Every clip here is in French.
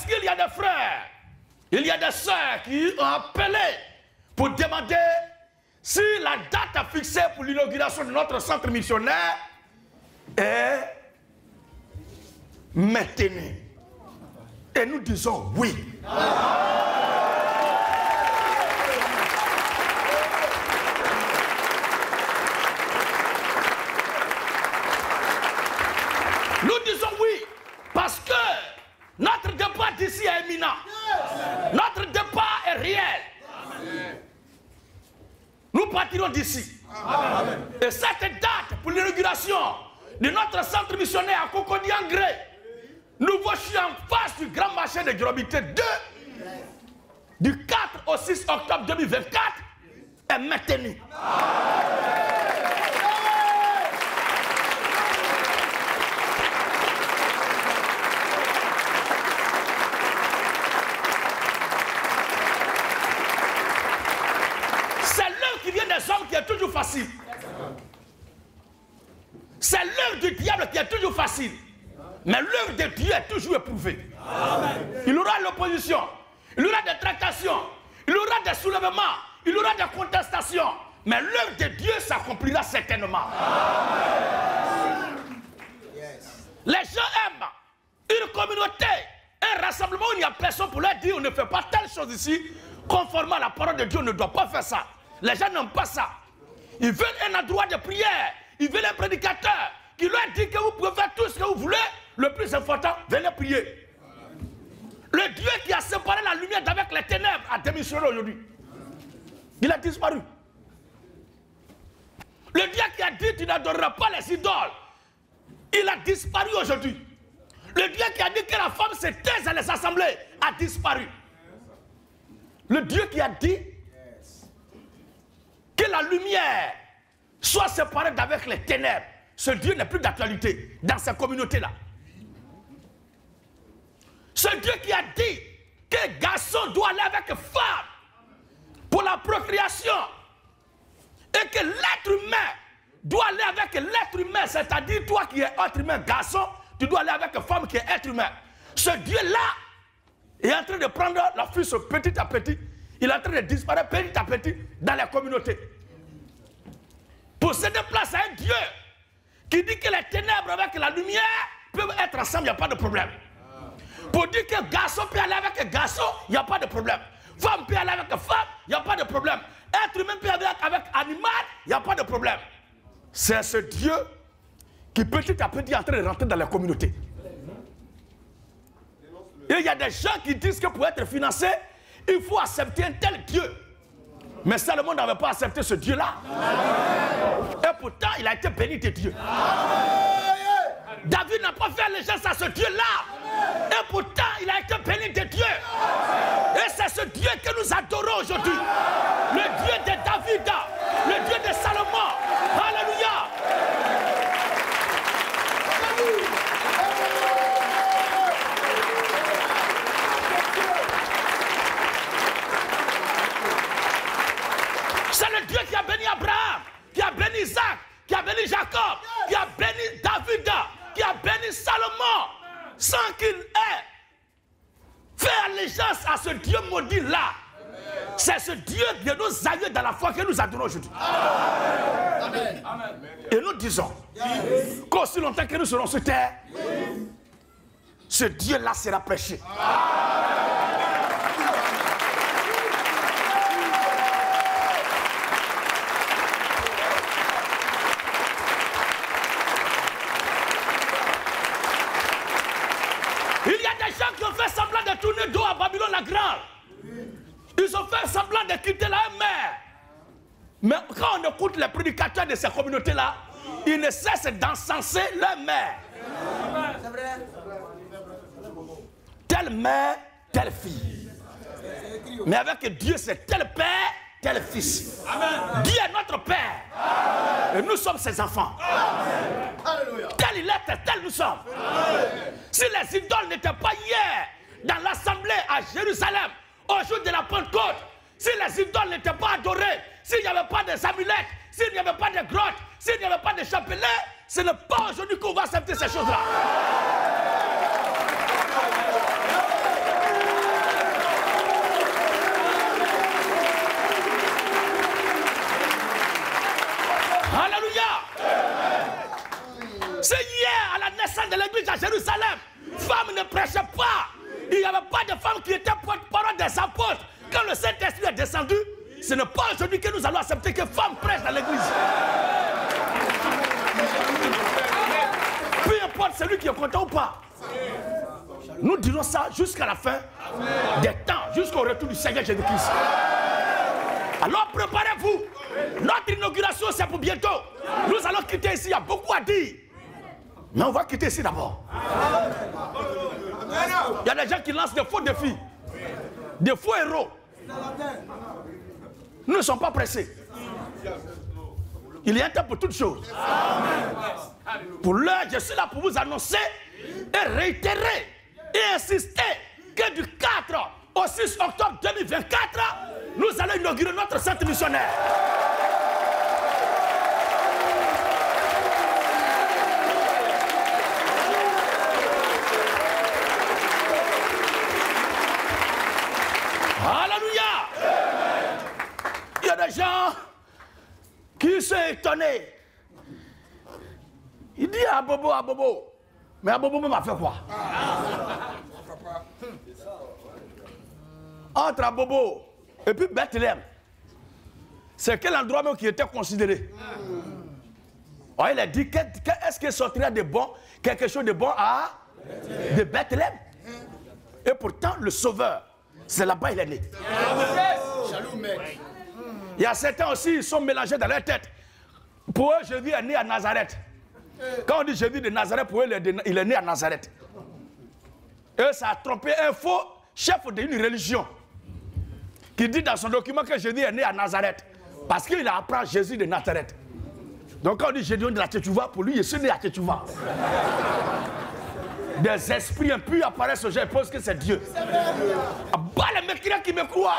Parce qu'il y a des frères, il y a des sœurs qui ont appelé pour demander si la date fixée pour l'inauguration de notre centre missionnaire est maintenue. Et nous disons oui. Nous disons oui parce que notre départ d'ici est imminent. Notre départ est réel. Nous partirons d'ici. Et cette date pour l'inauguration de notre centre missionnaire à Cocody-en-Gré, nouveau chien en face du grand marché de Djorobité 2, du 4 au 6 octobre 2024, est maintenu. C'est l'heure qui vient des hommes qui est toujours facile. C'est l'heure du diable qui est toujours facile. Mais l'œuvre de Dieu est toujours éprouvée. Il y aura l'opposition, il y aura des tractations, il y aura des soulèvements, il y aura des contestations. Mais l'œuvre de Dieu s'accomplira certainement. Les gens aiment une communauté, un rassemblement où il n'y a personne pour leur dire on ne fait pas telle chose ici. Conformément à la parole de Dieu, on ne doit pas faire ça. Les gens n'aiment pas ça. Ils veulent un endroit de prière. Ils veulent un prédicateur qui leur dit que vous pouvez faire tout ce que vous voulez. Le plus important, venez prier. Le Dieu qui a séparé la lumière d'avec les ténèbres a démissionné aujourd'hui. Il a disparu. Le Dieu qui a dit tu n'adoreras pas les idoles, il a disparu aujourd'hui. Le Dieu qui a dit que la femme se taise à les assemblées a disparu. Le Dieu qui a dit que la lumière soit séparée d'avec les ténèbres, ce Dieu n'est plus d'actualité dans ces communautés-là. Ce Dieu qui a dit que garçon doit aller avec femme pour la procréation et que l'être humain doit aller avec l'être humain, c'est-à-dire toi qui es être humain, garçon, tu dois aller avec femme qui est être humain. Ce Dieu-là est en train de prendre la fuse petit à petit. Il est en train de disparaître petit à petit dans les communautés. Pour céder place à un Dieu qui dit que les ténèbres avec la lumière peuvent être ensemble, il n'y a pas de problème. Pour dire que garçon peut aller avec garçon, il n'y a pas de problème. Femme peut aller avec femme, il n'y a pas de problème. Être humain peut aller avec animal, il n'y a pas de problème. C'est ce Dieu qui petit à petit est en train de rentrer dans les communautés. Et il y a des gens qui disent que pour être financé, il faut accepter un tel Dieu. Mais Salomon n'avait pas accepté ce Dieu-là. Et pourtant, il a été béni de Dieu. David n'a pas fait allégeance à ce Dieu-là. Et pourtant, il a été béni de Dieu. Et c'est ce Dieu que nous adorons aujourd'hui. Le Dieu de David, le Dieu de Salomon. Alléluia. C'est le Dieu qui a béni Abraham, qui a béni Isaac, qui a béni Jacob, qui a béni David, qui a béni Salomon, sans qu'il ait fait allégeance à ce Dieu maudit-là. C'est ce Dieu de nos aïeux dans la foi que nous adorons aujourd'hui. Amen. Et nous disons qu'aussi longtemps que nous serons sur terre, ce Dieu-là sera prêché. Il y a des gens qui ont fait semblant de tourner dos à Babylone la Grande. Ils ont fait semblant de quitter la mère. Mais quand on écoute les prédicateurs de ces communautés-là, ils ne cessent d'encenser leur mère. C'est vrai. Telle mère, telle fille. Mais avec Dieu, c'est tel père, tel fils. Amen. Dieu est notre père. Amen. Et nous sommes ses enfants. Amen. Tel il est, tel nous sommes. Amen. Si les idoles n'étaient pas hier dans l'assemblée à Jérusalem, au jour de la Pentecôte, si les idoles n'étaient pas adorées, s'il n'y avait pas des amulettes, s'il n'y avait pas de grottes, s'il n'y avait pas de chapelets, ce n'est pas aujourd'hui qu'on va accepter ces choses-là. C'est hier, à la naissance de l'église à Jérusalem, femmes ne prêchaient pas. Il n'y avait pas de femmes qui étaient porte-parole des apôtres. Quand le Saint-Esprit est descendu, ce n'est pas aujourd'hui que nous allons accepter que femmes prêchent dans l'église. Peu importe celui qui est content ou pas. Nous dirons ça jusqu'à la fin des temps, jusqu'au retour du Seigneur Jésus-Christ. Alors préparez-vous. Notre inauguration, c'est pour bientôt. Nous allons quitter ici, il y a beaucoup à dire. Mais on va quitter ici d'abord. Il y a des gens qui lancent des faux défis, des faux héros. Nous ne sommes pas pressés. Il y a un temps pour toutes choses. Pour l'heure, je suis là pour vous annoncer et réitérer et insister que du 4 au 6 octobre 2024, nous allons inaugurer notre centre missionnaire. Alléluia! Il y a des gens qui sont étonnés. Il dit à Bobo. Mais à Bobo m'a fait quoi? Entre Abobo et puis Bethléem, c'est quel endroit même qui était considéré? Oh, il a dit, est-ce qu'il sortirait de bon, quelque chose de bon de Bethléem? Et pourtant, le Sauveur, c'est là-bas il est né. Il y a certains aussi, ils sont mélangés dans leur tête. Pour eux, Jésus est né à Nazareth. Quand on dit Jésus de Nazareth, pour eux, il est né à Nazareth. Et ça a trompé un faux chef d'une religion qui dit dans son document que Jésus est né à Nazareth. Parce qu'il apprend Jésus de Nazareth. Donc quand on dit Jésus de la Tchétchouva, pour lui, il est né à Tchétchouva. Des esprits impurs apparaissent au jeu et pensent que c'est Dieu. Abat les mécréants qui me croient.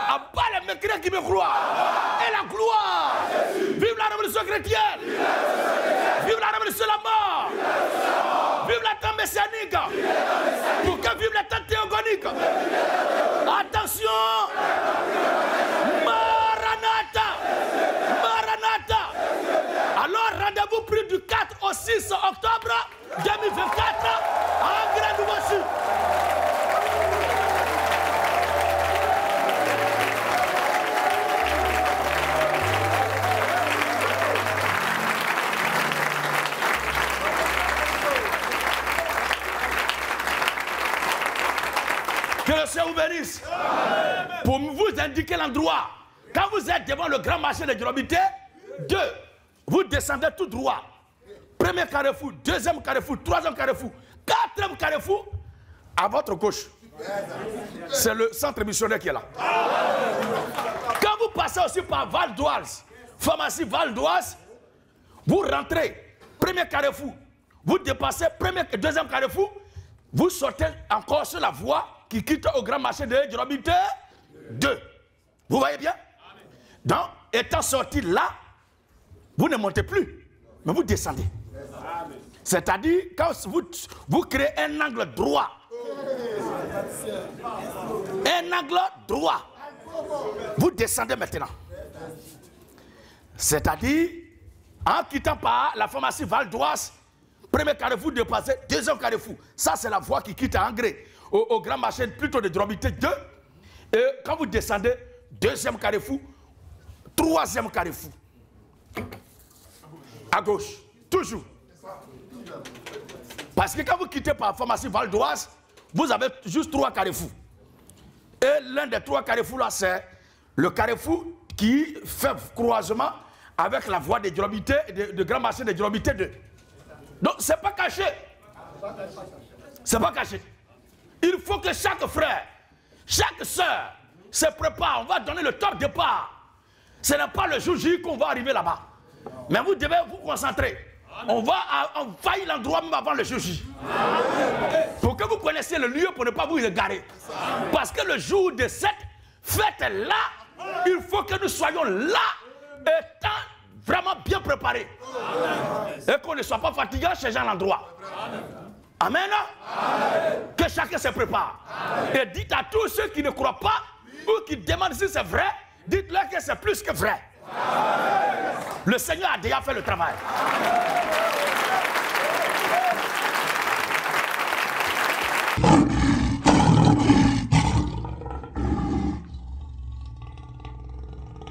Abat les mécréants qui me croient. Et la gloire. Vive la révolution chrétienne. Vive la révolution de la mort. Vive la temps messianique. Pour que vive le temps théogonique. Attention. Maranatha. Maranatha. Alors rendez-vous plus du 4 au 6 octobre 2024 en grande voiture. Que le Seigneur vous bénisse. Pour vous indiquer l'endroit, quand vous êtes devant le grand marché de Djorobité, 2, vous descendez tout droit. Premier carrefour, deuxième carrefour, troisième carrefour, quatrième carrefour, à votre gauche. C'est le centre missionnaire qui est là. Quand vous passez aussi par Val d'Oise, pharmacie Val d'Oise, vous rentrez, premier carrefour, vous dépassez premier et deuxième carrefour, vous sortez encore sur la voie qui quitte au grand marché de Djorobité 2. Vous voyez bien? Donc, étant sorti là, vous ne montez plus, mais vous descendez. C'est-à-dire, quand vous créez un angle droit, vous descendez maintenant. C'est-à-dire, en quittant par la pharmacie Val d'Oise, premier carrefour dépassé, deuxième carrefour. Ça, c'est la voie qui quitte à Angré, au grand marché plutôt de Djorobité 2. Et quand vous descendez, deuxième carrefour, troisième carrefour. À gauche, toujours. Parce que quand vous quittez par la pharmacie Val d'Oise, vous avez juste 3 carrefours. Et l'un des 3 carrefours là, c'est le carrefour qui fait croisement avec la voie de Djorobité, de grand marché de Djorobité 2. Donc, ce n'est pas caché. C'est pas caché. Il faut que chaque frère, chaque soeur se prépare. On va donner le top départ. Ce n'est pas le jour J qu'on va arriver là-bas. Mais vous devez vous concentrer. On va envahir l'endroit même avant le jour J. Pour que vous connaissiez le lieu pour ne pas vous égarer. Parce que le jour de cette fête-là, il faut que nous soyons là, étant vraiment bien préparés. Et qu'on ne soit pas fatigué en changeant l'endroit. Amen. Que chacun se prépare. Et dites à tous ceux qui ne croient pas ou qui demandent si c'est vrai, dites-leur que c'est plus que vrai. Le Seigneur a déjà fait le travail.